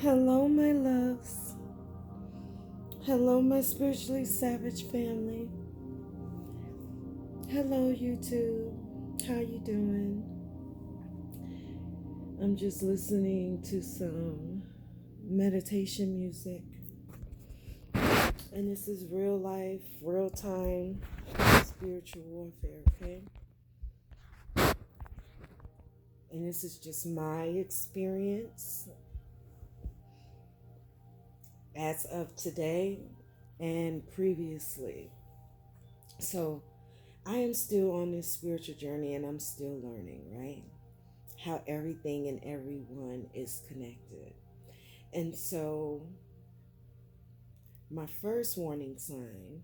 Hello, my loves. Hello, my spiritually savage family. Hello, YouTube. How you doing? I'm just listening to some meditation music. And this is real life, real time spiritual warfare, okay? And this is just my experience as of today and previously. So, I am still on this spiritual journey and I'm still learning, right? How everything and everyone is connected. And so, my first warning sign,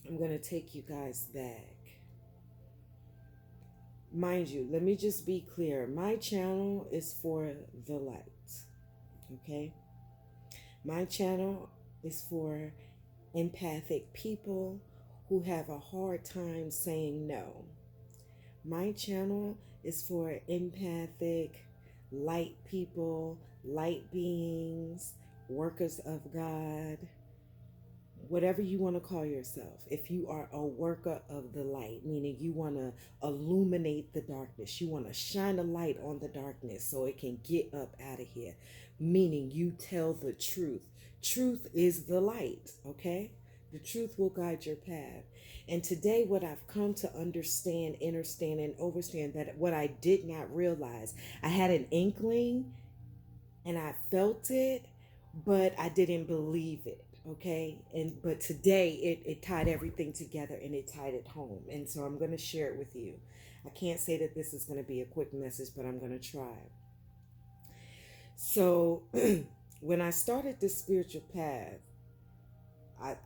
I'm going to take you guys back. Mind you, let me just be clear. My channel is for the light, okay? My channel is for empathic people who have a hard time saying no. My channel is for empathic, light people, light beings, workers of God, whatever you want to call yourself. If you are a worker of the light, meaning you want to illuminate the darkness, you want to shine a light on the darkness so it can get up out of here, meaning you tell the truth. Truth is the light, okay? The truth will guide your path. And today, what I've come to understand, understand, and overstand, that what I did not realize, I had an inkling and I felt it, but I didn't believe it. Okay. But today it tied everything together and it tied it home. And so I'm going to share it with you. I can't say that this is going to be a quick message, but I'm going to try. So when I started this spiritual path,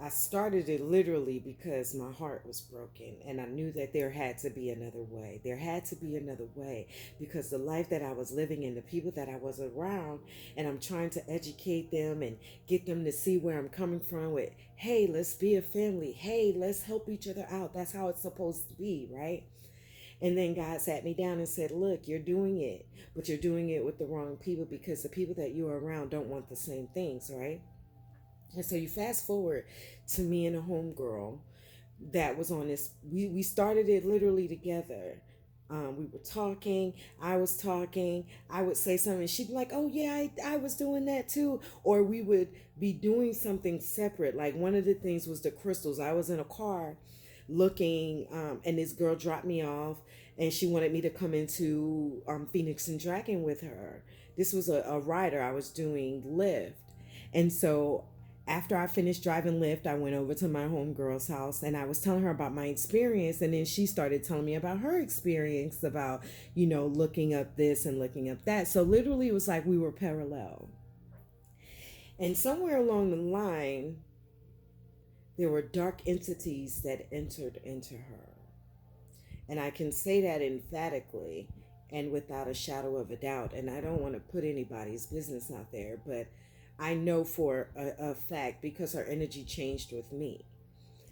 I started it literally because my heart was broken and I knew that there had to be another way. There had to be another way because the life that I was living and the people that I was around, and I'm trying to educate them and get them to see where I'm coming from with, hey, let's be a family. Hey, let's help each other out. That's how it's supposed to be, right? And then God sat me down and said, look, you're doing it, but you're doing it with the wrong people because the people that you're around don't want the same things, right? And so you fast forward to me and a homegirl that was on this. We started it literally together. We were talking. I was talking. I would say something. And she'd be like, "Oh yeah, I was doing that too." Or we would be doing something separate. Like one of the things was the crystals. I was in a car looking, and this girl dropped me off, and she wanted me to come into Phoenix and Dragon with her. This was a rider. I was doing Lyft, and so after I finished driving Lyft, I went over to my homegirl's house and I was telling her about my experience. And then she started telling me about her experience about, looking up this and looking up that. So literally, it was like we were parallel. And somewhere along the line, there were dark entities that entered into her. And I can say that emphatically and without a shadow of a doubt. And I don't want to put anybody's business out there, but I know for a fact because her energy changed with me.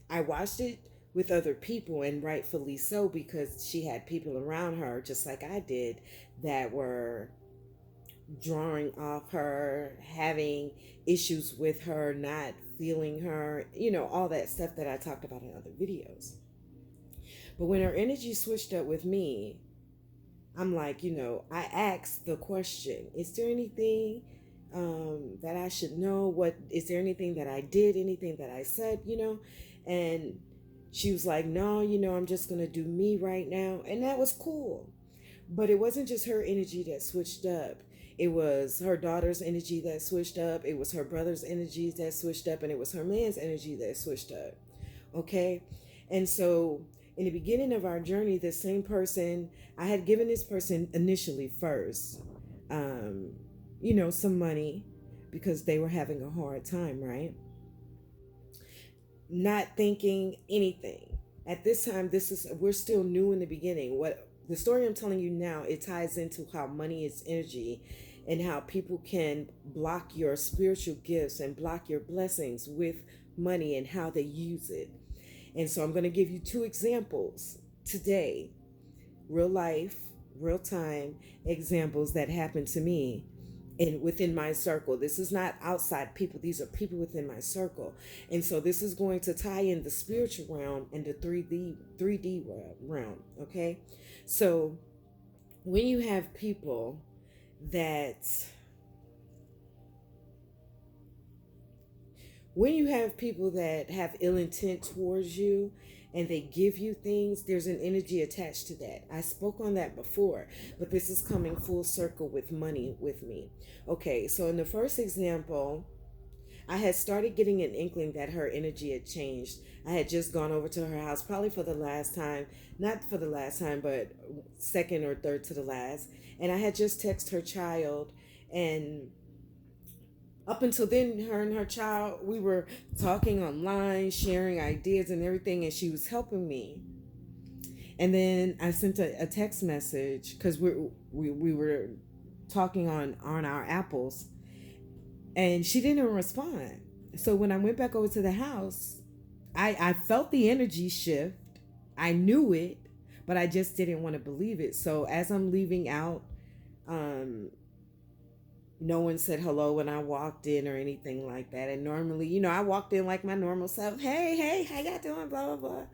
I watched it with other people, and rightfully so, because she had people around her, just like I did, that were drawing off her, having issues with her, not feeling her, all that stuff that I talked about in other videos. But when her energy switched up with me, I'm like, I asked the question, is there anything that I should know? What is there anything that I did, anything that I said, And she was like, no, I'm just going to do me right now. And that was cool. But it wasn't just her energy that switched up. It was her daughter's energy that switched up. It was her brother's energy that switched up. And it was her man's energy that switched up. Okay? And so in the beginning of our journey, the same person, I had given this person initially first, some money because they were having a hard time, right? Not thinking anything. At this time, we're still new in the beginning. What the story I'm telling you now, it ties into how money is energy and how people can block your spiritual gifts and block your blessings with money and how they use it. And so I'm going to give you two examples today, real life, real time examples that happened to me and within my circle. This is not outside people, these are people within my circle. And so this is going to tie in the spiritual realm and the 3D realm, okay? So when you have people that have ill intent towards you and they give you things, there's an energy attached to that. I spoke on that before, but this is coming full circle with money with me. Okay, so in the first example, I had started getting an inkling that her energy had changed. I had just gone over to her house, probably for the last time, not for the last time, but second or third to the last. And I had just texted her child, and up until then, her and her child, we were talking online, sharing ideas and everything, and she was helping me. And then I sent a text message because we were talking on our apples, and she didn't respond. So when I went back over to the house, I felt the energy shift. I knew it, but I just didn't want to believe it. So as I'm leaving out, um, no one said hello when I walked in or anything like that. And normally, I walked in like my normal self. Hey, hey, how y'all doing? Blah, blah, blah.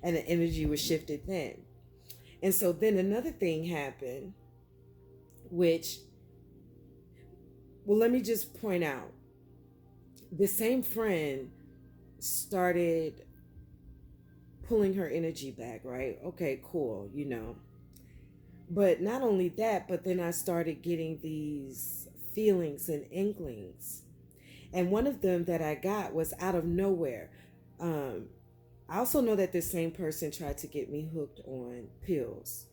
And the energy was shifted then. And so then another thing happened, which, well, let me just point out, the same friend started pulling her energy back, right? Okay, cool. But not only that, but then I started getting these feelings and inklings. And one of them that I got was out of nowhere. Um, I also know that this same person tried to get me hooked on pills.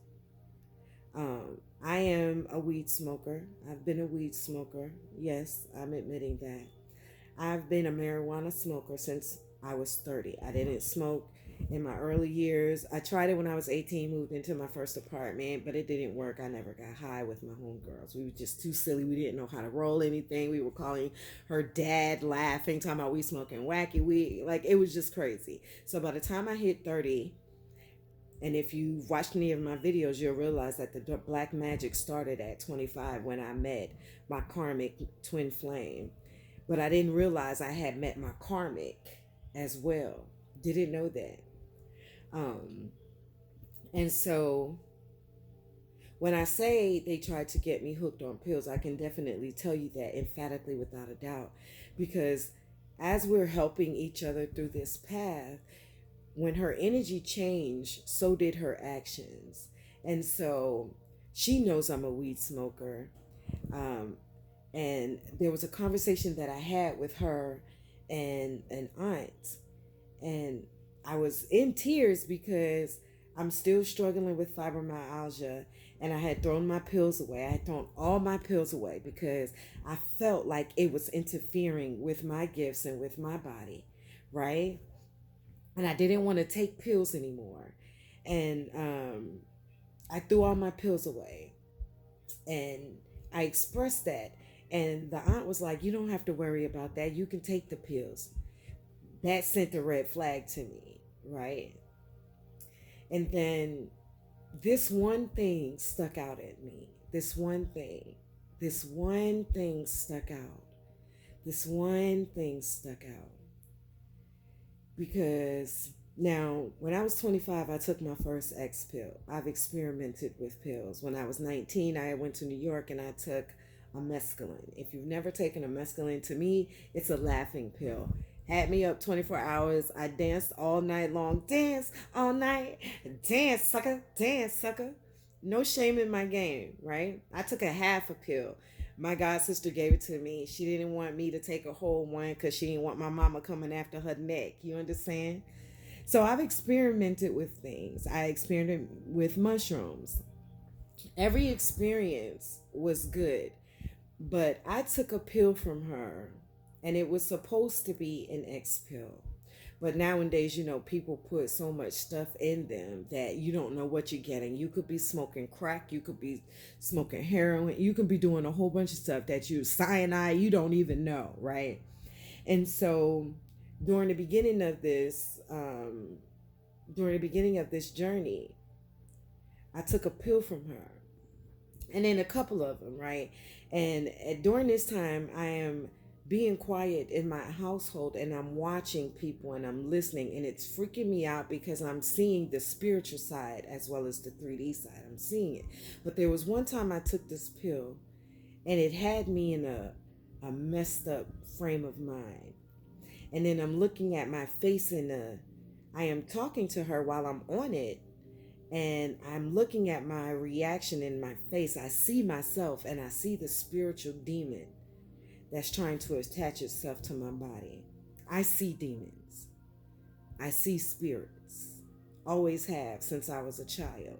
I am a weed smoker. I've been a weed smoker. Yes, I'm admitting that. I've been a marijuana smoker since I was 30. I didn't smoke in my early years. I tried it when I was 18, moved into my first apartment, but it didn't work. I never got high with my homegirls. We were just too silly. We didn't know how to roll anything. We were calling her dad, laughing, talking about we smoking wacky weed. Like, it was just crazy. So by the time I hit 30, and if you've watched any of my videos, you'll realize that the black magic started at 25 when I met my karmic twin flame. But I didn't realize I had met my karmic as well. Didn't know that. Um, and so when I say they tried to get me hooked on pills, I can definitely tell you that emphatically without a doubt. Because as we're helping each other through this path, when her energy changed, so did her actions. And so she knows I'm a weed smoker. Um, and there was a conversation that I had with her and an aunt, and I was in tears because I'm still struggling with fibromyalgia, and I had thrown my pills away. I had thrown all my pills away because I felt like it was interfering with my gifts and with my body, right? And I didn't want to take pills anymore. And I threw all my pills away, and I expressed that. And the aunt was like, "You don't have to worry about that. You can take the pills." That sent a red flag to me, right? And then this one thing stuck out at me. This one thing stuck out. This one thing stuck out. Because now, when I was 25, I took my first X pill. I've experimented with pills. When I was 19, I went to New York and I took a mescaline. If you've never taken a mescaline, to me, it's a laughing pill. Had me up 24 hours. I danced all night long. Dance all night. Dance, sucker. Dance, sucker. No shame in my game, right? I took a half a pill. My god sister gave it to me. She didn't want me to take a whole one because she didn't want my mama coming after her neck. You understand? So I've experimented with things. I experimented with mushrooms. Every experience was good, but I took a pill from her, and it was supposed to be an X pill. But nowadays, people put so much stuff in them that you don't know what you're getting. You could be smoking crack, you could be smoking heroin, you could be doing a whole bunch of stuff that cyanide, you don't even know, right? And so during the beginning of this, during the beginning of this journey, I took a pill from her, and then a couple of them, right? And during this time, I am being quiet in my household and I'm watching people and I'm listening, and it's freaking me out because I'm seeing the spiritual side as well as the 3D side. I'm seeing it. But there was one time I took this pill and it had me in a messed up frame of mind. And then I'm looking at my face in I am talking to her while I'm on it, and I'm looking at my reaction in my face. I see myself and I see the spiritual demon that's trying to attach itself to my body. I see demons. I see spirits. Always have since I was a child.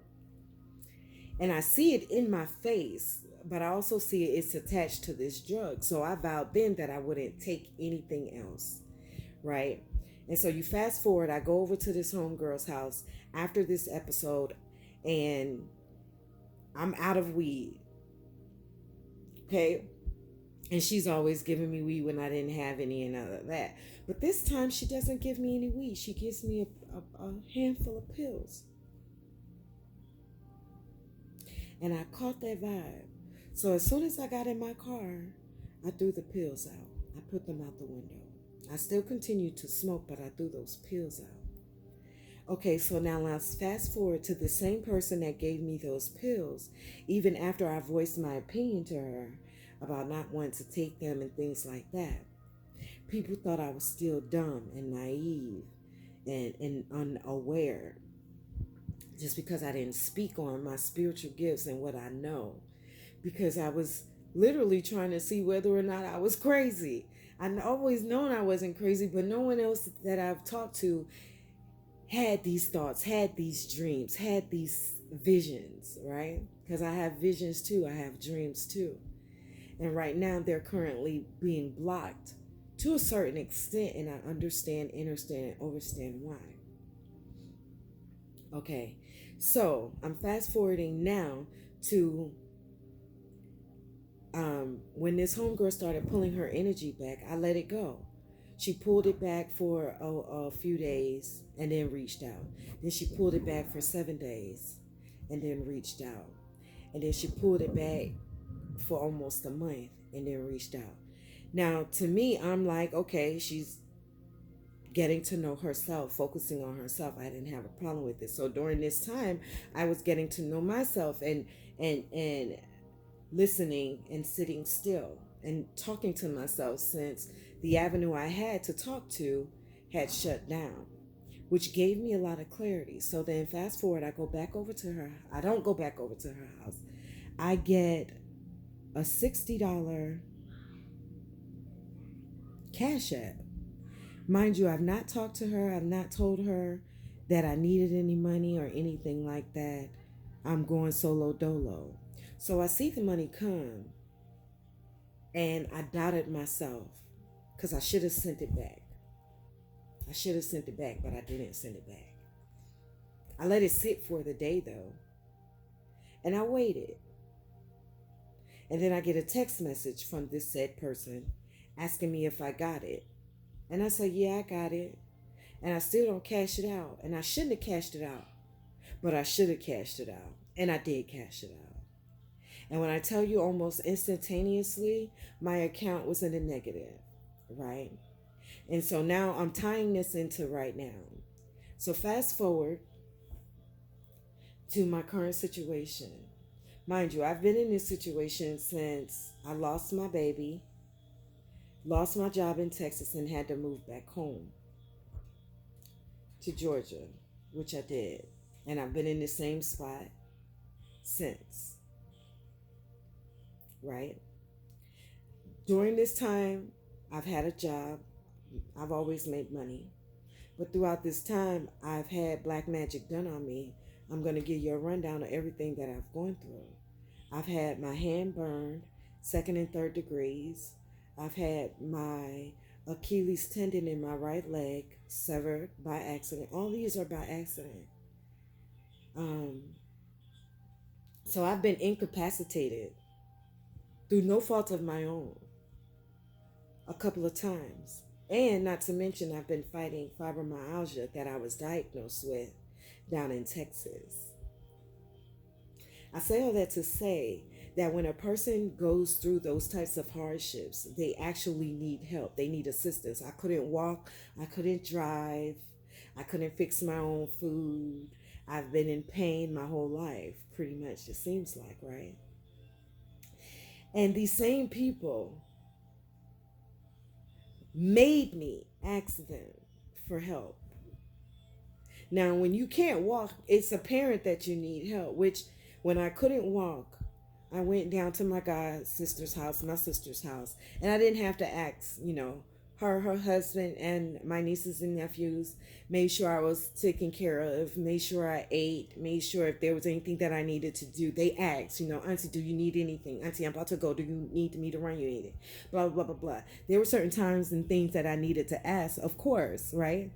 And I see it in my face, but I also see it's attached to this drug. So I vowed then that I wouldn't take anything else, right? And so you fast forward, I go over to this homegirl's house after this episode, and I'm out of weed. Okay. And she's always giving me weed when I didn't have any and all of that. But this time she doesn't give me any weed. She gives me a handful of pills. And I caught that vibe. So as soon as I got in my car, I threw the pills out. I put them out the window. I still continued to smoke, but I threw those pills out. Okay, so now let's fast forward to the same person that gave me those pills, even after I voiced my opinion to her about not wanting to take them and things like that. People thought I was still dumb and naive and unaware just because I didn't speak on my spiritual gifts and what I know, because I was literally trying to see whether or not I was crazy. I'd always known I wasn't crazy, but no one else that I've talked to had these thoughts, had these dreams, had these visions, right? Because I have visions too, I have dreams too. And right now they're currently being blocked to a certain extent, and I understand, understand, and understand why. Okay, so I'm fast forwarding now to when this homegirl started pulling her energy back. I let it go. She pulled it back for a few days and then reached out. Then she pulled it back for 7 days and then reached out. And then she pulled it back for almost a month and then reached out. Now, to me, I'm like, okay, she's getting to know herself, focusing on herself. I didn't have a problem with it. So during this time, I was getting to know myself and listening and sitting still and talking to myself, since the avenue I had to talk to had shut down, which gave me a lot of clarity. So then fast forward, I go back over to her. I don't go back over to her house. I get a $60 Cash App. Mind you, I've not talked to her. I've not told her that I needed any money or anything like that. I'm going solo dolo. So I see the money come and I doubted myself because I should have sent it back. I should have sent it back, but I didn't send it back. I let it sit for the day though. And I waited. And then I get a text message from this said person asking me if I got it. And I said, yeah, I got it. And I still don't cash it out. And I shouldn't have cashed it out. But I should have cashed it out. And I did cash it out. And when I tell you almost instantaneously, my account was in the negative, right? And so now I'm tying this into right now. So fast forward to my current situation. Mind you, I've been in this situation since I lost my baby, lost my job in Texas, and had to move back home to Georgia, which I did. And I've been in the same spot since, right? During this time, I've had a job. I've always made money. But throughout this time, I've had black magic done on me. I'm going to give you a rundown of everything that I've gone through. I've had my hand burned, 2nd and 3rd degrees. I've had my Achilles tendon in my right leg severed by accident. All these are by accident. So I've been incapacitated through no fault of my own a couple of times. And not to mention, I've been fighting fibromyalgia that I was diagnosed with down in Texas. I say all that to say that when a person goes through those types of hardships, they actually need help. They need assistance. I couldn't walk, I couldn't drive, I couldn't fix my own food. I've been in pain my whole life, pretty much, it seems like, right? And these same people made me ask them for help. Now, when you can't walk, it's apparent that you need help, which when I couldn't walk, I went down to my god sister's house, my sister's house, and I didn't have to ask, her husband, and my nieces and nephews made sure I was taken care of, made sure I ate, made sure if there was anything that I needed to do. They asked, Auntie, do you need anything? Auntie, I'm about to go. Do you need me to run you anything? Blah, blah, blah, blah. There were certain times and things that I needed to ask, of course, right?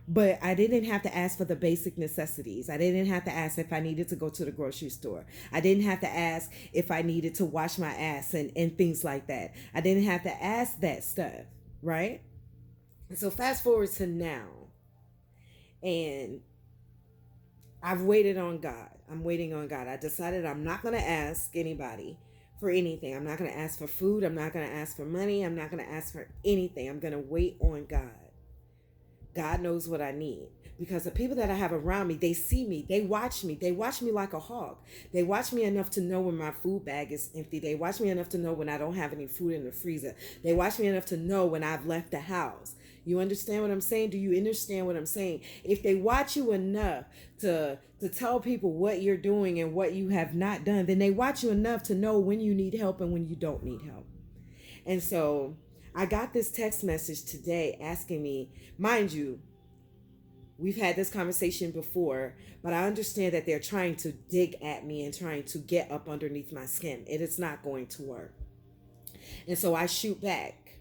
But I didn't have to ask for the basic necessities. I didn't have to ask if I needed to go to the grocery store. I didn't have to ask if I needed to wash my ass and things like that. I didn't have to ask that stuff, right? So fast forward to now, and I've waited on God. I'm waiting on God. I decided I'm not going to ask anybody for anything. I'm not going to ask for food. I'm not going to ask for money. I'm not going to ask for anything. I'm going to wait on God. God knows what I need, because the people that I have around me, they see me, they watch me like a hawk. They watch me enough to know when my food bag is empty. They watch me enough to know when I don't have any food in the freezer. They watch me enough to know when I've left the house. You understand what I'm saying? Do you understand what I'm saying? If they watch you enough to tell people what you're doing and what you have not done, then they watch you enough to know when you need help and when you don't need help. And so I got this text message today asking me, mind you, we've had this conversation before, but I understand that they're trying to dig at me and trying to get up underneath my skin. It is not going to work. And so I shoot back.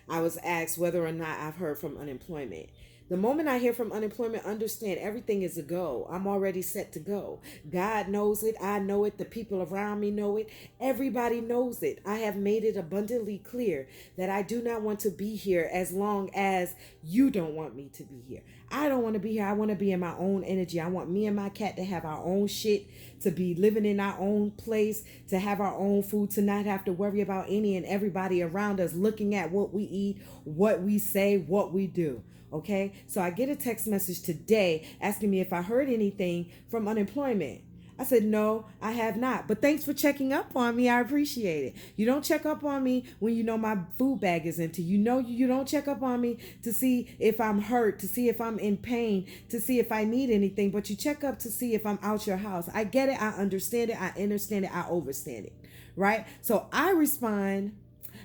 I was asked whether or not I've heard from unemployment. The moment I hear from unemployment, understand everything is a go. I'm already set to go. God knows it. I know it. The people around me know it. Everybody knows it. I have made it abundantly clear that I do not want to be here as long as you don't want me to be here. I don't want to be here. I want to be in my own energy. I want me and my cat to have our own shit, to be living in our own place, to have our own food, to not have to worry about any and everybody around us looking at what we eat, what we say, what we do. Okay, so I get a text message today asking me if I heard anything from unemployment. I said, no, I have not. But thanks for checking up on me. I appreciate it. You don't check up on me when you know my food bag is empty. You don't check up on me to see if I'm hurt, to see if I'm in pain, to see if I need anything. But you check up to see if I'm out your house. I get it. I understand it. I understand it. I overstand it. Right? So I respond,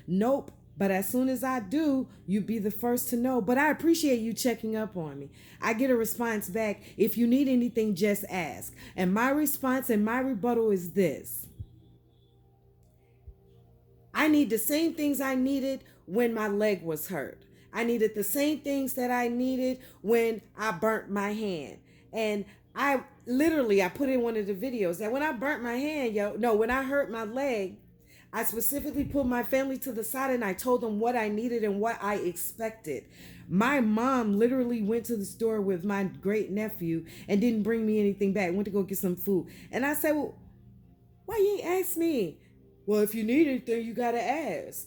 nope. But as soon as I do, you be the first to know. But I appreciate you checking up on me. I get a response back. If you need anything, just ask. And my response and my rebuttal is this. I need the same things I needed when my leg was hurt. I needed the same things that I needed when I burnt my hand. And I put in one of the videos that when I burnt my hand, when I hurt my leg, I specifically pulled my family to the side and I told them what I needed and what I expected. My mom literally went to the store with my great nephew and didn't bring me anything back. Went to go get some food. And I said, well, why you ain't ask me? Well, if you need anything, you got to ask.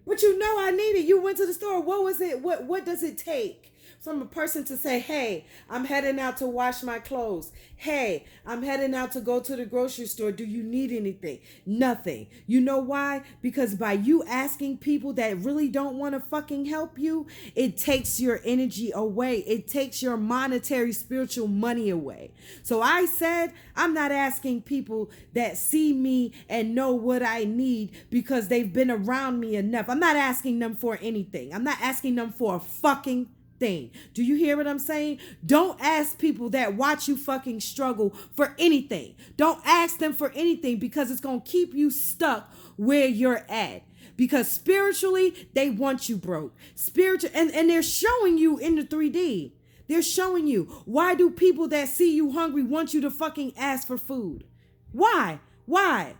But I need it. You went to the store. What was it? What does it take from a person to say, hey, I'm heading out to wash my clothes. Hey, I'm heading out to go to the grocery store. Do you need anything? Nothing. You know why? Because by you asking people that really don't want to fucking help you, it takes your energy away. It takes your monetary, spiritual money away. So I said, I'm not asking people that see me and know what I need because they've been around me enough. I'm not asking them for anything. I'm not asking them for a fucking thing. Do you hear what I'm saying? Don't ask people that watch you fucking struggle for anything. Don't ask them for anything because it's going to keep you stuck where you're at. Because spiritually, they want you broke. And they're showing you in the 3D. They're showing you. Why do people that see you hungry want you to fucking ask for food? Why? Why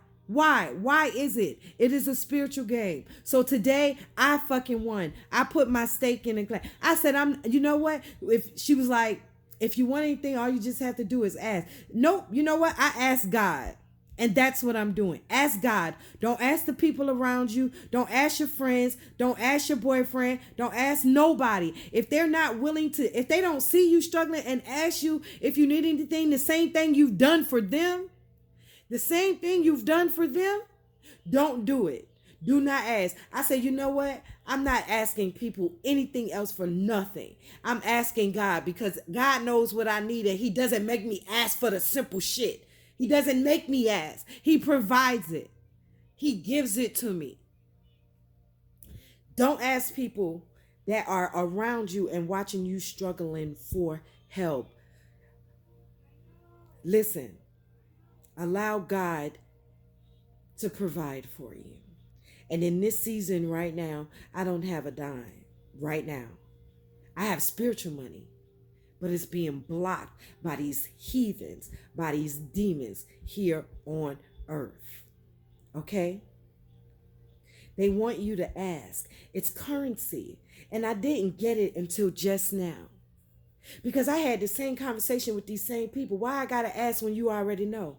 is it? It is a spiritual game. So today I fucking won. I put my stake in the class. I said, you know what? If she was like, if you want anything, all you just have to do is ask. Nope. You know what? I asked God. And that's what I'm doing. Ask God. Don't ask the people around you. Don't ask your friends. Don't ask your boyfriend. Don't ask nobody. If they're not willing to, if they don't see you struggling and ask you if you need anything, the same thing you've done for them, the same thing you've done for them, don't do it. Do not ask. I say, you know what? I'm not asking people anything else for nothing. I'm asking God because God knows what I need and He doesn't make me ask for the simple shit. He doesn't make me ask. He provides it. He gives it to me. Don't ask people that are around you and watching you struggling for help. Listen, allow God to provide for you. And in this season right now, I don't have a dime right now. I have spiritual money, but it's being blocked by these heathens, by these demons here on earth. Okay? They want you to ask. It's currency. And I didn't get it until just now. Because I had the same conversation with these same people. Why I gotta ask when you already know?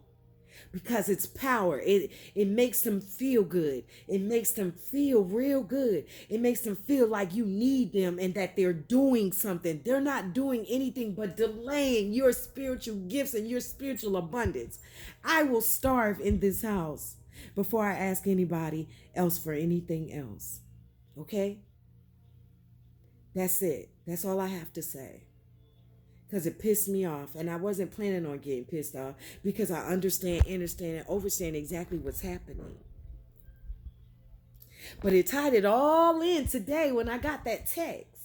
Because it's power. It makes them feel good. It makes them feel real good. It makes them feel like you need them and that they're doing something. They're not doing anything but delaying your spiritual gifts and your spiritual abundance. I will starve in this house before I ask anybody else for anything else. Okay? That's it. That's all I have to say. Because it pissed me off. And I wasn't planning on getting pissed off because I understand, and overstand exactly what's happening. But it tied it all in today when I got that text.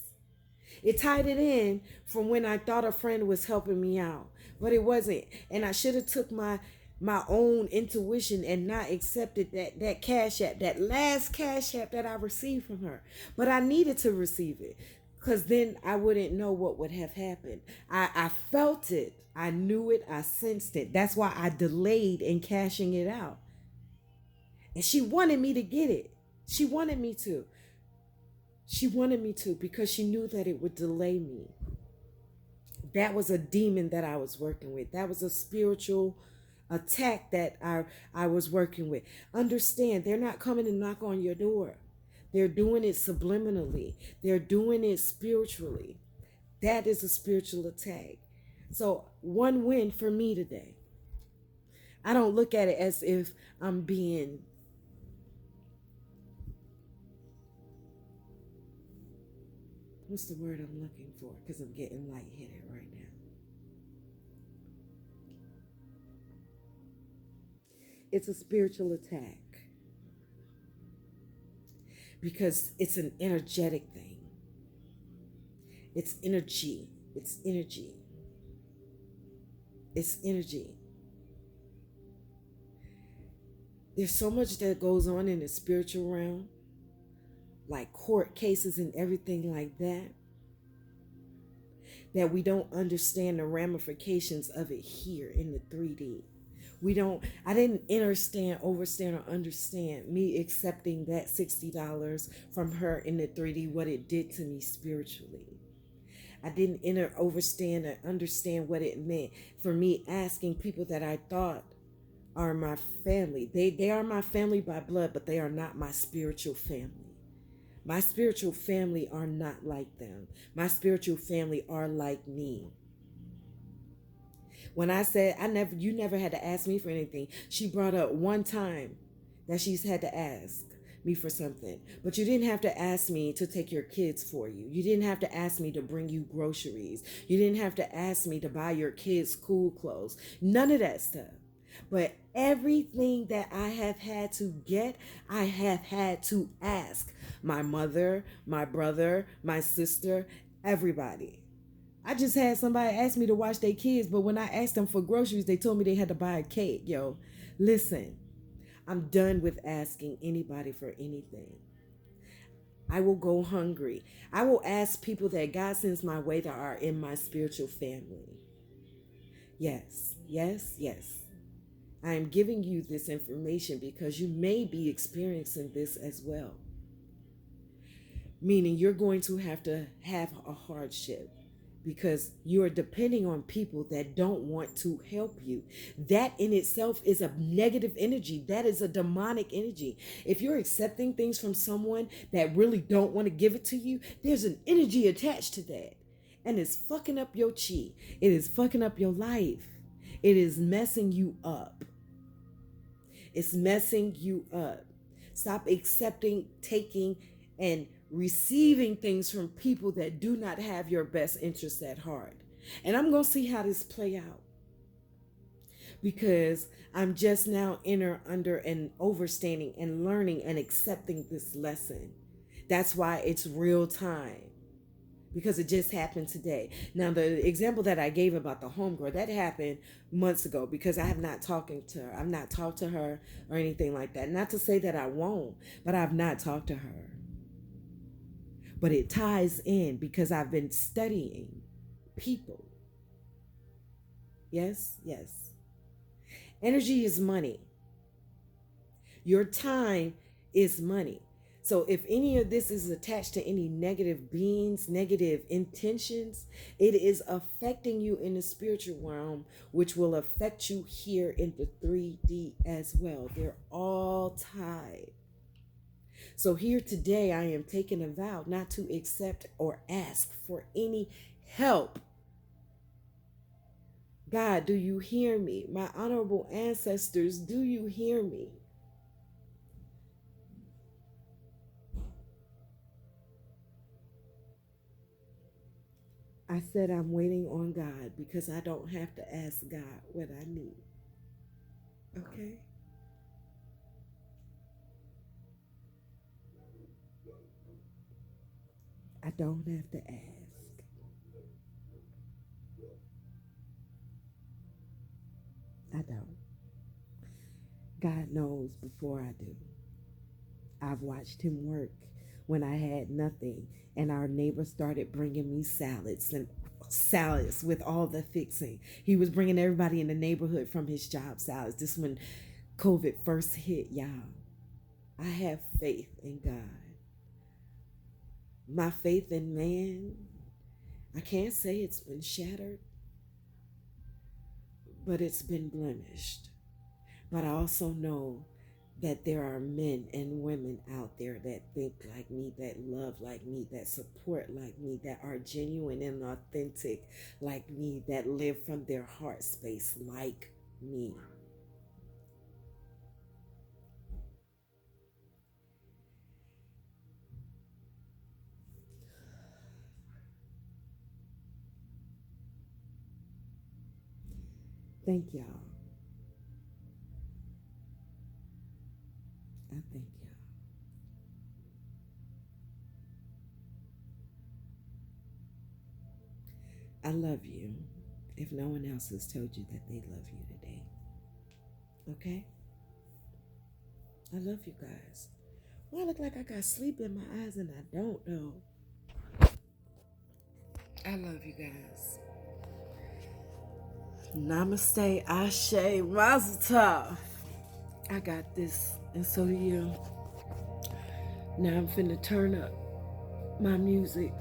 It tied it in from when I thought a friend was helping me out. But it wasn't. And I should have took my own intuition and not accepted that cash app, that last cash app that I received from her. But I needed to receive it. Because then I wouldn't know what would have happened. I felt it. I knew it. I sensed it. That's why I delayed in cashing it out. And she wanted me to get it. She wanted me to. She wanted me to because she knew that it would delay me. That was a demon that I was working with. That was a spiritual attack that I was working with. Understand, they're not coming to knock on your door. They're doing it subliminally. They're doing it spiritually. That is a spiritual attack. So one win for me today. I don't look at it as if I'm being what's the word I'm looking for? Because I'm getting lightheaded right now. It's a spiritual attack. Because it's an energetic thing. It's energy. It's energy. It's energy. There's so much that goes on in the spiritual realm, like court cases and everything like that, that we don't understand the ramifications of it here in the 3D. I didn't understand or understand me accepting that $60 from her in the 3D, what it did to me spiritually. I didn't understand what it meant for me asking people that I thought are my family. They are my family by blood, but they are not my spiritual family. My spiritual family are not like them. My spiritual family are like me. When I said you never had to ask me for anything, she brought up one time that she's had to ask me for something. But you didn't have to ask me to take your kids for you. You didn't have to ask me to bring you groceries. You didn't have to ask me to buy your kids school clothes. None of that stuff. But everything that I have had to get, I have had to ask my mother, my brother, my sister, everybody. I just had somebody ask me to watch their kids, but when I asked them for groceries, they told me they had to buy a cake. Yo, listen, I'm done with asking anybody for anything. I will go hungry. I will ask people that God sends my way that are in my spiritual family. Yes, yes, yes. I am giving you this information because you may be experiencing this as well. Meaning you're going to have a hardship. because you are depending on people that don't want to help you. That in itself is a negative energy. That is a demonic energy. If you're accepting things from someone that really don't want to give it to you, there's an energy attached to that. And it's fucking up your chi. It is fucking up your life. It is messing you up. It's messing you up. Stop accepting, taking, and receiving things from people that do not have your best interests at heart. And I'm going to see how this play out, because I'm just now under and overstanding and learning and accepting this lesson. That's why it's real time, because it just happened today. Now, the example that I gave about the homegirl, that happened months ago, because I have not talking to her. I've not talked to her or anything like that. Not to say that I won't, but I've not talked to her. But it ties in because I've been studying people. Yes, yes. Energy is money. Your time is money. So if any of this is attached to any negative beings, negative intentions, it is affecting you in the spiritual realm, which will affect you here in the 3D as well. They're all tied. So here today, I am taking a vow not to accept or ask for any help. God, do you hear me? My honorable ancestors, do you hear me? I said I'm waiting on God because I don't have to ask God what I need. Okay? I don't have to ask. I don't. God knows before I do. I've watched him work when I had nothing, and our neighbor started bringing me salads with all the fixing. He was bringing everybody in the neighborhood from his job salads. This when COVID first hit, y'all. I have faith in God. My faith in man, I can't say it's been shattered, but it's been blemished. But I also know that there are men and women out there that think like me, that love like me, that support like me, that are genuine and authentic like me, that live from their heart space like me. Thank y'all. I thank y'all. I love you, if no one else has told you that they love you today. Okay? I love you guys. Well, I look like I got sleep in my eyes and I don't know. I love you guys. Namaste, Ashe, Mazel Tov. I got this, and so do you. Now I'm finna turn up my music.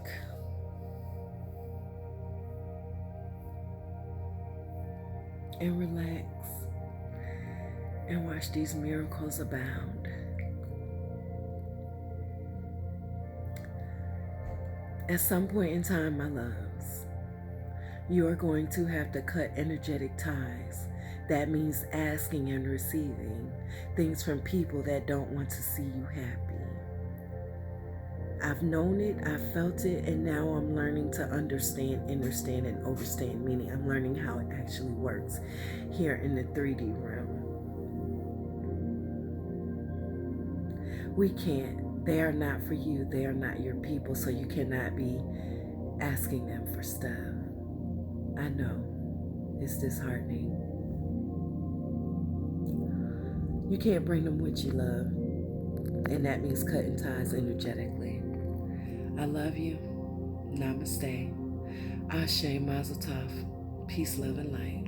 And relax. And watch these miracles abound. At some point in time, my loves, you are going to have to cut energetic ties. That means asking and receiving things from people that don't want to see you happy. I've known it, I've felt it, and now I'm learning to understand, understand, and overstand, meaning I'm learning how it actually works here in the 3D realm. We can't. They are not for you. They are not your people, so you cannot be asking them for stuff. I know. It's disheartening. You can't bring them with you, love. And that means cutting ties energetically. I love you. Namaste. Ashe, Mazel Tov. Peace, love, and light.